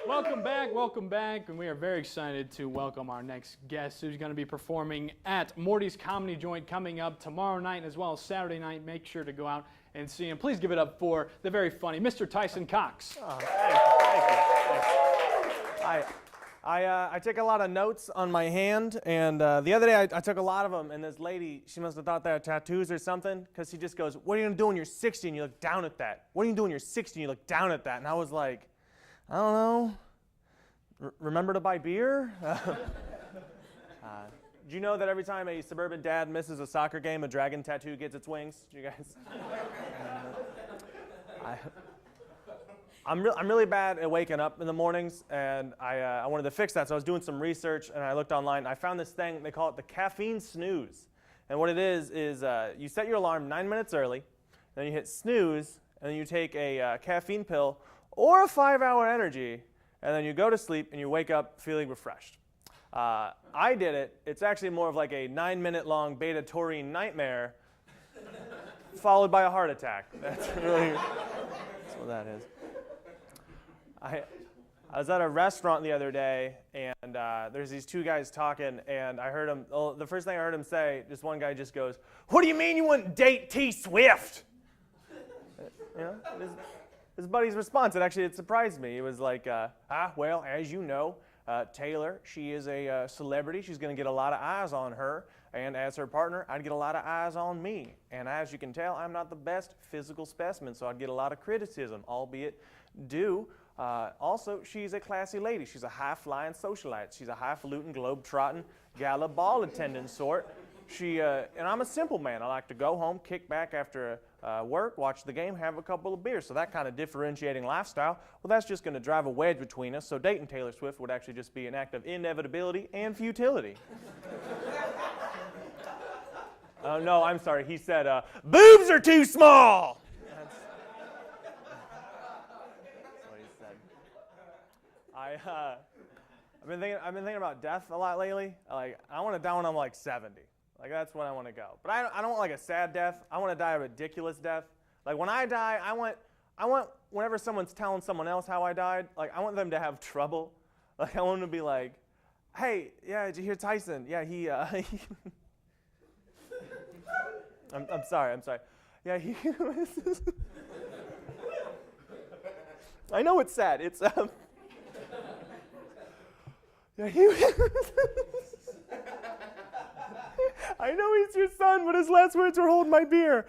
Welcome back, and we are very excited to welcome our next guest who's going to be performing at Morty's Comedy Joint coming up tomorrow night as well as Saturday night. Make sure to go out and see him. Please give it up for the very funny Mr. Tyson Cox. Oh, thank you. I take a lot of notes on my hand, and the other day I took a lot of them, and this lady, she must have thought they were tattoos or something, because she just goes, "What are you going to do when you're 60 and you look down at that? What are you doing when you're 60 and you look down at that?" And I was like, I don't know. Remember to buy beer? Do you know that every time a suburban dad misses a soccer game, a dragon tattoo gets its wings? Do you guys? I'm really bad at waking up in the mornings, and I wanted to fix that, so I was doing some research, and I looked online, and I found this thing, they call it the Caffeine Snooze. And what it is you set your alarm 9 minutes early, then you hit snooze, and then you take a caffeine pill or a 5-hour energy, and then you go to sleep, and you wake up feeling refreshed. I did it. It's actually more of like a 9-minute-long beta taurine nightmare followed by a heart attack. That's what that is. I was at a restaurant the other day, and there's these two guys talking, and I heard him, the first thing I heard him say, just one guy just goes, "What do you mean you wouldn't date T Swift?" You know, his buddy's response, it surprised me. It was like, well, as you know, Taylor, she is a celebrity. She's going to get a lot of eyes on her. And as her partner, I'd get a lot of eyes on me. And as you can tell, I'm not the best physical specimen, so I'd get a lot of criticism, albeit due. Also, she's a classy lady. She's a high-flying socialite. She's a highfalutin, globe-trotting, gala ball attendant sort. And I'm a simple man. I like to go home, kick back after work, watch the game, have a couple of beers. So that kind of differentiating lifestyle, well, that's just going to drive a wedge between us. So dating Taylor Swift would actually just be an act of inevitability and futility. Oh, no, I'm sorry. He said, boobs are too small. That's what he said. I've been thinking about death a lot lately. Like, I want to die when I'm like 70. Like, that's when I want to go. But I don't want like a sad death. I want to die a ridiculous death. Like, when I die, I want whenever someone's telling someone else how I died, like, I want them to have trouble. Like, I want them to be like, "Hey, yeah, did you hear Tyson? Yeah, he I'm sorry. Yeah, he I know it's sad. It's yeah, he I know he's your son, but his last words were, "Hold my beer."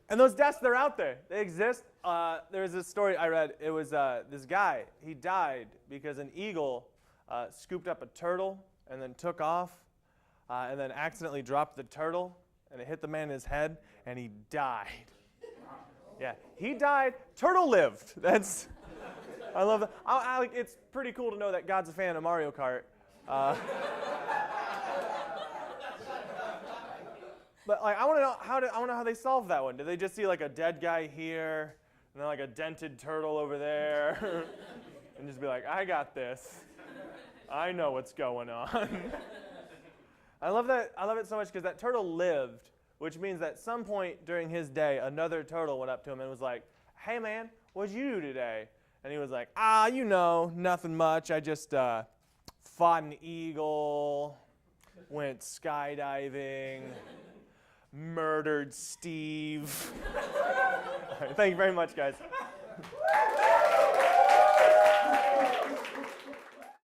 And those deaths, they're out there. They exist. There's this story I read. It was this guy. He died because an eagle scooped up a turtle and then took off and then accidentally dropped the turtle, and it hit the man in his head, and he died. Yeah, he died. Turtle lived. I love that. It's pretty cool to know that God's a fan of Mario Kart. But like, I want to know how they solved that one. Did they just see like a dead guy here, and then like a dented turtle over there, and just be like, "I got this. I know what's going on." I love that. I love it so much because that turtle lived, which means that at some point during his day, another turtle went up to him and was like, "Hey man, what'd you do today?" And he was like, nothing much. I just fought an eagle, went skydiving, murdered Steve. All right, thank you very much, guys.